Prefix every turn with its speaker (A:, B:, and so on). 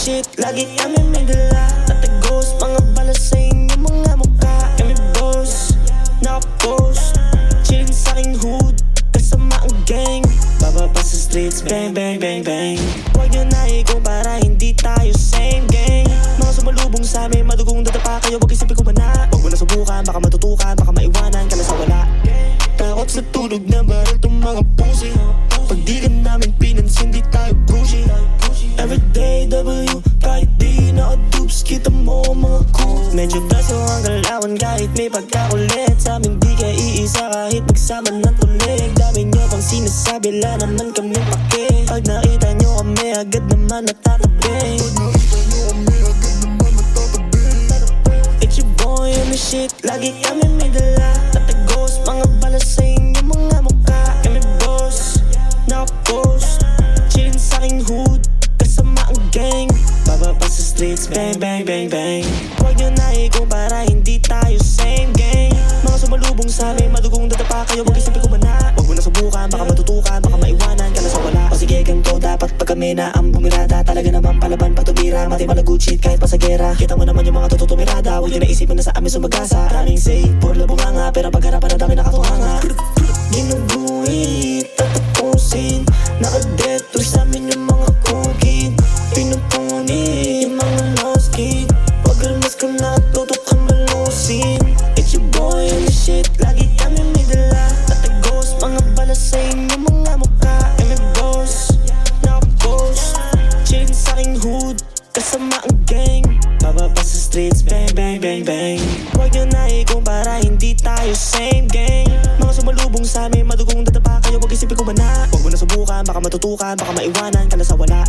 A: shit, lagi kami may dala. Tatagos, mga bala sa inyong mga mukha. Kami boss, nakapost, chillin' sa aking hood, kasama ang gang. Bababa sa streets, bang bang bang bang. Huwag nyo na ikumpara, hindi tayo same gang. Mga sumalubong sa amin, madugong dadapa kayo, wag isipin ko ba na. Huwag mo na subukan, baka matutukan, baka maiwanan ka na sa wala. Takot sa tulog na baral tong mga pusi. Pag di ka namin pinansin, di tayo pushy. Everyday W, kahit di naka-dupes, kita mo mga cool. Medyo braso ang galawan kahit may pagkakulit. Sa amin di ka iisa kahit magsama ng tulig. Dami nyo pang sinasabi, la naman kami pake. Pag nakita nyo kami, agad naman natatabi. It's your boy on the shit, lagi kami may dala. Tatagos, mga bala sa inyong mga mukha. Kami boss, nakapost, chillin' sa aking hood, kasama ang gang. Bababa sa streets, bang bang bang bang. Huwag nyo na ikumpara, hindi tayo same gang. Mga sumalubong sa amin, madugong dadapa kayo, wag isipin ko ba na. Huwag mo na subukan, baka matutukan, baka maiwanan ka na sa wala. O sige ganito, dapat pag kami na ang bumirada, talaga naman palaban patumira, mati malagood shit kahit pasagera. Kita mo naman yung mga tutumirada, huwag nyo na isipin na sa amin sumagasa. Maraming say, puro labunganga, pero pagharapan na dami nakatunganga. Ginuguhit, tatapusin, naka-detour sa amin yung mga cookie. Pinupunit yung mga lost kid, pag almas ko na tutok kang malusin. It's your boy on the shit, lagi kami may dala. Tatagos, mga bala sa inyong mga mukha. Kami boss, nakapost, chillin' sa aking hood, kasama ang gang. Bababa sa streets, bang bang bang bang. Huwag nyo na ikumpara, hindi tayo same gang. Mga sumalubong sa amin, madugong dadapa kayo, wag isipin ko ba na. Huwag mo na subukan, baka matutukan, baka maiwanan ka na sa wala.